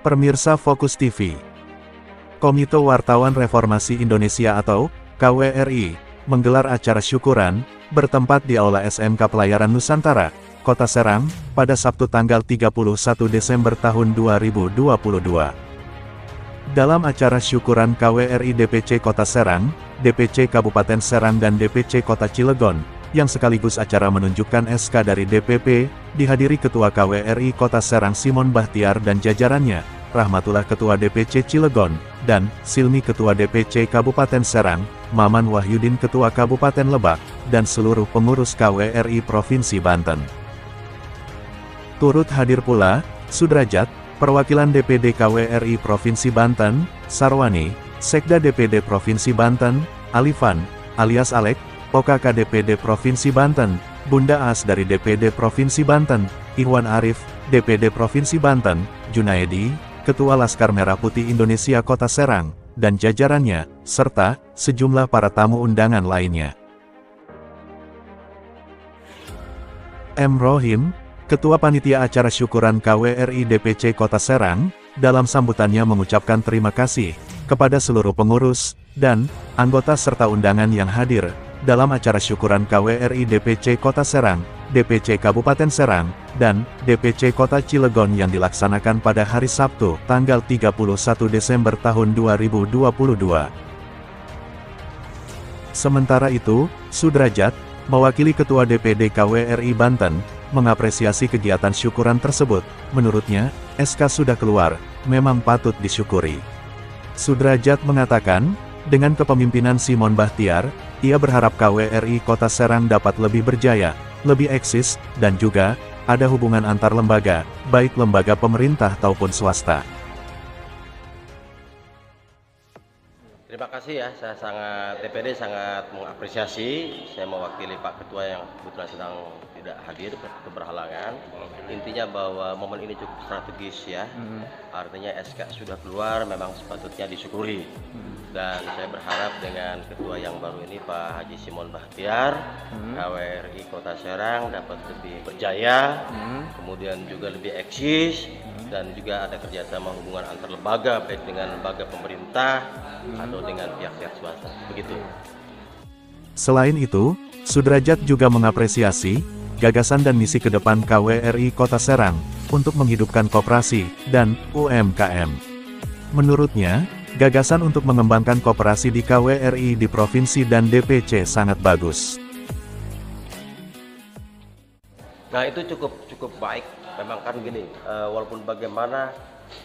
Pemirsa Fokus TV, Komite Wartawan Reformasi Indonesia atau KWRI menggelar acara syukuran bertempat di Aula SMK Pelayaran Nusantara, Kota Serang, pada Sabtu tanggal 31 Desember tahun 2022. Dalam acara syukuran KWRI DPC Kota Serang, DPC Kabupaten Serang dan DPC Kota Cilegon, yang sekaligus acara menunjukkan SK dari DPP, dihadiri Ketua KWRI Kota Serang Simon Bahtiar dan jajarannya, Rahmatullah Ketua DPC Cilegon, dan Silmi Ketua DPC Kabupaten Serang, Maman Wahyudin Ketua Kabupaten Lebak, dan seluruh pengurus KWRI Provinsi Banten. Turut hadir pula, Sudrajat, Perwakilan DPD KWRI Provinsi Banten, Sarwani, Sekda DPD Provinsi Banten, Alifan, alias Alek, POKK DPD Provinsi Banten, Bunda As dari DPD Provinsi Banten, Iwan Arif, DPD Provinsi Banten, Junaedi, Ketua Laskar Merah Putih Indonesia Kota Serang, dan jajarannya, serta sejumlah para tamu undangan lainnya. M. Rohim, Ketua Panitia Acara Syukuran KWRI DPC Kota Serang, dalam sambutannya mengucapkan terima kasih kepada seluruh pengurus dan anggota serta undangan yang hadir dalam acara syukuran KWRI DPC Kota Serang, DPC Kabupaten Serang, dan DPC Kota Cilegon yang dilaksanakan pada hari Sabtu, tanggal 31 Desember tahun 2022. Sementara itu, Sudrajat, mewakili Ketua DPD KWRI Banten, mengapresiasi kegiatan syukuran tersebut. Menurutnya, SK sudah keluar, memang patut disyukuri. Sudrajat mengatakan, dengan kepemimpinan Simon Bahtiar, ia berharap KWRI Kota Serang dapat lebih berjaya, lebih eksis, dan juga ada hubungan antar lembaga, baik lembaga pemerintah maupun swasta. Terima kasih ya, DPD sangat mengapresiasi. Saya mewakili Pak Ketua yang kebetulan sedang tidak hadir, keberhalangan. Intinya bahwa momen ini cukup strategis ya. Artinya SK sudah keluar, memang sepatutnya disyukuri. Dan saya berharap dengan Ketua yang baru ini Pak Haji Simon Bahtiar, KWRI Kota Serang dapat lebih berjaya, kemudian juga lebih eksis, dan juga ada kerjasama hubungan antar lembaga, baik dengan lembaga pemerintah atau dengan pihak-pihak swasta. Begitu. Selain itu, Sudrajat juga mengapresiasi gagasan dan misi ke depan KWRI Kota Serang untuk menghidupkan koperasi dan UMKM. Menurutnya, gagasan untuk mengembangkan koperasi di KWRI di provinsi dan DPC sangat bagus. Nah, itu cukup baik. Memang kan gini, walaupun bagaimana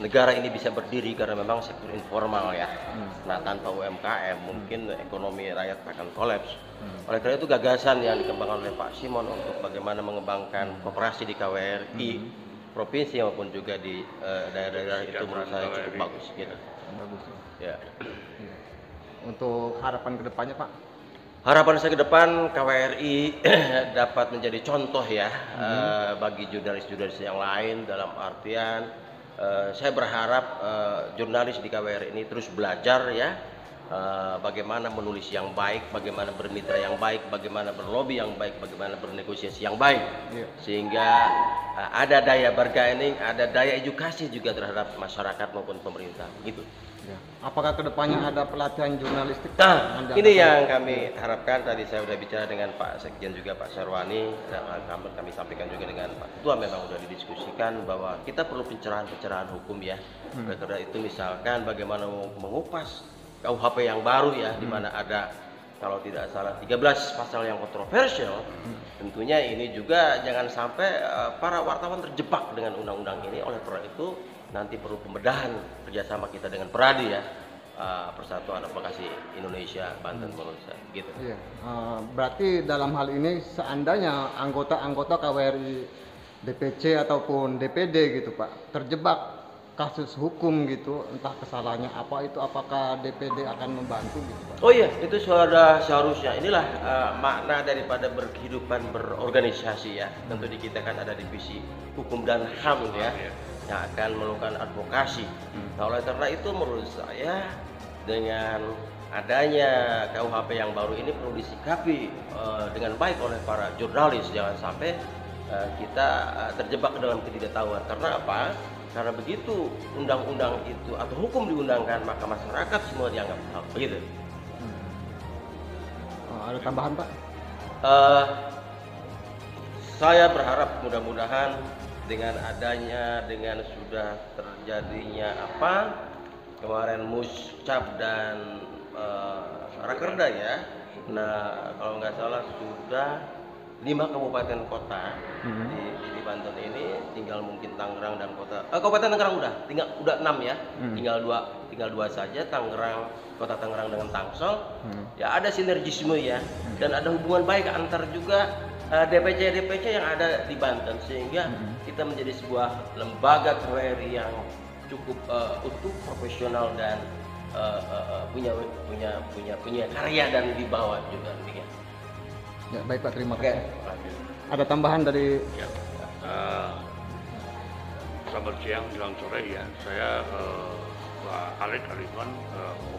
negara ini bisa berdiri karena memang sektor informal ya. Nah, tanpa UMKM mungkin ekonomi rakyat akan kolaps. Oleh karena itu gagasan yang dikembangkan oleh Pak Simon untuk bagaimana mengembangkan koperasi di KWRI provinsi maupun juga di daerah-daerah itu menurut saya cukup bagus gitu. Bagus ya. Untuk harapan kedepannya Pak? Harapan saya ke depan KWRI dapat menjadi contoh ya bagi jurnalis-jurnalis yang lain, dalam artian saya berharap jurnalis di KWRI ini terus belajar ya, bagaimana menulis yang baik, bagaimana bermitra yang baik, bagaimana berlobi yang baik, bagaimana bernegosiasi yang baik, sehingga ada daya bargaining, ada daya edukasi juga terhadap masyarakat maupun pemerintah gitu. Apakah kedepannya ada pelatihan jurnalistik? Nah, ini yang kami harapkan. Tadi saya sudah bicara dengan Pak Sekjen juga, Pak Sarwani, dan kami sampaikan juga dengan Pak Ketua, memang sudah didiskusikan bahwa kita perlu pencerahan hukum ya. Karena itu misalkan bagaimana mengupas KUHP yang baru ya, di mana ada kalau tidak salah 13 pasal yang kontroversial. Tentunya ini juga jangan sampai para wartawan terjebak dengan undang-undang ini. Oleh karena itu nanti perlu pembedahan kerjasama kita dengan Peradi ya, Persatuan Advokasi Indonesia Banten menurut saya gitu. Berarti dalam hal ini seandainya anggota-anggota KWRI DPC ataupun DPD gitu Pak terjebak kasus hukum gitu, entah kesalahannya apa itu, apakah DPD akan membantu gitu Pak? Oh iya, itu sudah seharusnya. Inilah makna daripada berkehidupan berorganisasi ya. Tentu di kita kan ada divisi hukum dan HAM ya, yang akan melakukan advokasi. Nah, oleh karena itu menurut saya dengan adanya KUHP yang baru ini perlu disikapi dengan baik oleh para jurnalis. Jangan sampai kita terjebak dalam ketidaktahuan. Karena apa? Karena begitu undang-undang itu atau hukum diundangkan, maka masyarakat semua dianggap hak. Begitu. Ada tambahan Pak? Saya berharap mudah-mudahan dengan sudah terjadinya kemarin muscap dan rakerda ya. Nah, kalau nggak salah sudah 5 kabupaten kota di Banten ini, tinggal mungkin Tangerang dan Kabupaten Tangerang udah 6 ya. Tinggal dua saja, Kota Tangerang dengan Tangsel. Ya ada sinergisme ya, dan ada hubungan baik antar juga DPC yang ada di Banten, sehingga kita menjadi sebuah lembaga KWRI yang cukup utuh, profesional, dan punya karya dan dibawa juga. Ya, baik Pak, terima kasih. Ada tambahan dari selamat siang menjelang sore ya. Saya Pak Alek Alifan,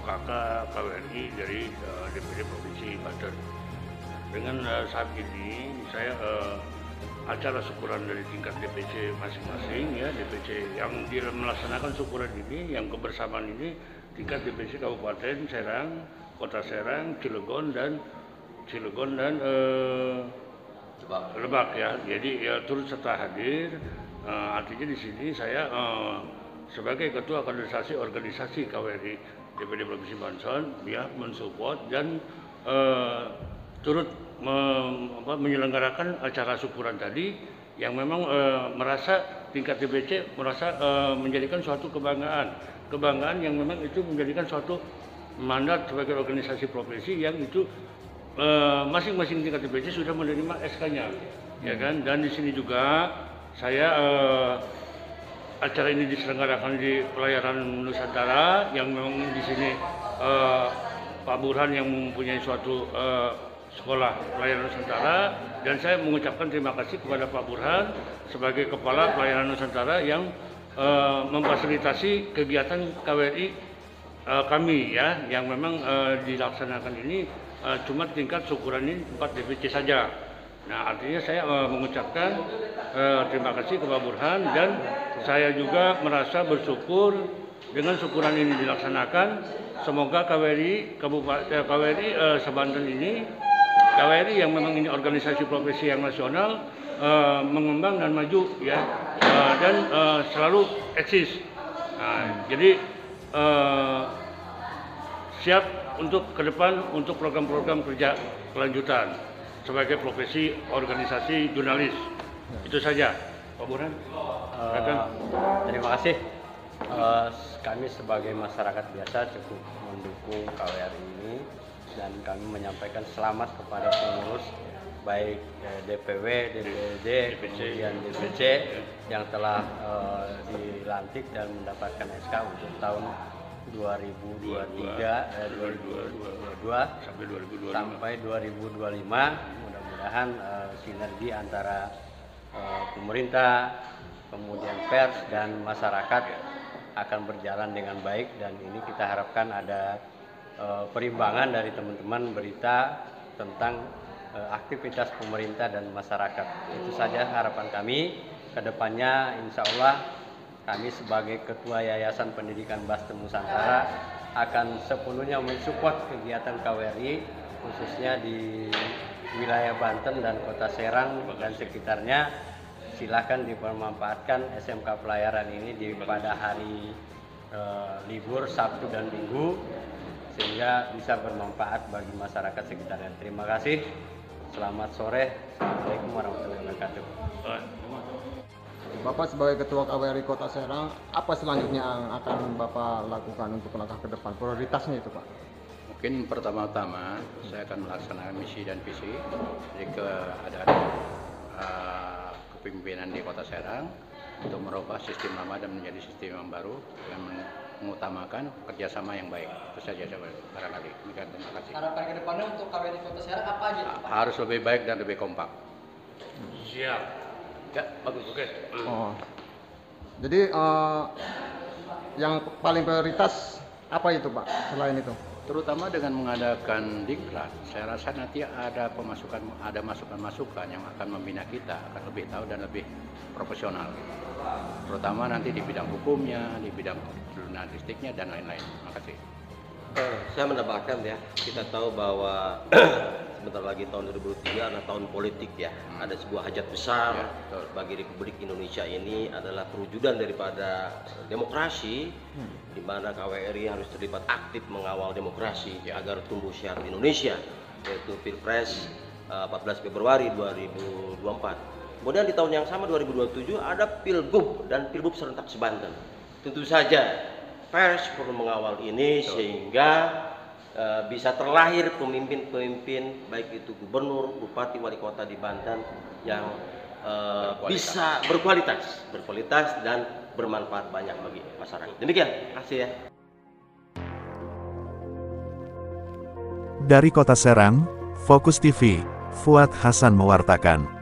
OKK KWRI dari DPD Provinsi Banten. Dengan saat ini saya acara syukuran dari tingkat DPC masing-masing ya, DPC yang melaksanakan syukuran ini, yang kebersamaan ini tingkat DPC Kabupaten Serang, Kota Serang, Cilegon dan Lebak ya. Jadi ya turut serta hadir. Artinya di sini saya sebagai ketua organisasi KWRI DPD Provinsi Banten ya, mensupport dan turut menyelenggarakan acara syukuran tadi, yang memang merasa tingkat DPC merasa menjadikan suatu kebanggaan yang memang itu menjadikan suatu mandat sebagai organisasi provinsi yang itu masing-masing tingkat DPC sudah menerima SK-nya, ya kan. Dan di sini juga saya acara ini diselenggarakan di Pelayaran Nusantara, yang memang di sini Pak Burhan yang mempunyai suatu sekolah Pelayaran Nusantara, dan saya mengucapkan terima kasih kepada Pak Burhan sebagai Kepala Pelayaran Nusantara yang memfasilitasi kegiatan KWRI kami ya, yang memang dilaksanakan ini cuma tingkat syukuran ini 4 DPC saja. Nah, artinya saya mengucapkan terima kasih kepada Burhan, dan saya juga merasa bersyukur dengan syukuran ini dilaksanakan. Semoga KWRI Sebanten ini, KWRI yang memang ini organisasi profesi yang nasional, mengembang dan maju ya, dan selalu eksis. Nah, jadi siap untuk ke depan untuk program-program kerja kelanjutan sebagai profesi organisasi jurnalis. Itu saja, Pak Burhan. Terima kasih. Kami sebagai masyarakat biasa cukup mendukung KWRI ini, dan kami menyampaikan selamat kepada pengurus baik DPW, DPD, kemudian DPC yang telah dilantik dan mendapatkan SK untuk tahun 2023 sampai 2025. Mudah-mudahan sinergi antara pemerintah, kemudian pers dan masyarakat akan berjalan dengan baik, dan ini kita harapkan ada perimbangan dari teman-teman berita tentang aktivitas pemerintah dan masyarakat. Itu saja harapan kami. Kedepannya insya Allah kami sebagai Ketua Yayasan Pendidikan Banten Nusantara akan sepenuhnya mensupport kegiatan KWRI, khususnya di wilayah Banten dan Kota Serang dan sekitarnya. Silahkan dipermanfaatkan SMK Pelayaran ini pada hari libur Sabtu dan Minggu, sehingga bisa bermanfaat bagi masyarakat sekitarnya. Terima kasih. Selamat sore. Assalamualaikum warahmatullahi wabarakatuh. Bapak sebagai Ketua KWRI Kota Serang, apa selanjutnya yang akan Bapak lakukan untuk langkah ke depan? Prioritasnya itu Pak? Mungkin pertama-tama saya akan melaksanakan misi dan visi dari keadaan kepemimpinan di Kota Serang untuk merubah sistem lama dan menjadi sistem yang baru yang mengutamakan kerjasama yang baik. Itu saja barangkali. Terima kasih. Harapan ke depannya untuk KWRI Kota Serang apa aja Pak? Harus lebih baik dan lebih kompak. Siap. Ya, bagus. Oke. Oh. Jadi yang paling prioritas apa itu Pak selain itu? Terutama dengan mengadakan diklat, saya rasa nanti ada masukan-masukan yang akan membina kita, akan lebih tahu dan lebih profesional. Terutama nanti di bidang hukumnya, di bidang jurnalistiknya dan lain-lain. Terima kasih. Saya menambahkan ya, kita tahu bahwa sebentar lagi tahun 2003 adalah tahun politik ya. Ada sebuah hajat besar bagi Republik Indonesia ini adalah perwujudan daripada demokrasi, di mana KWRI harus terlibat aktif mengawal demokrasi agar tumbuh sehat di Indonesia, yaitu Pilpres 14 Februari 2024. Kemudian di tahun yang sama 2027 ada Pilgub dan Pilbub serentak sebanten. Tentu saja pers perlu mengawal ini sehingga bisa terlahir pemimpin-pemimpin baik itu gubernur, bupati, wali kota di Banten yang bisa berkualitas dan bermanfaat banyak bagi masyarakat. Demikian, terima kasih ya. Dari Kota Serang, Fokus TV, Fuad Hasan mewartakan.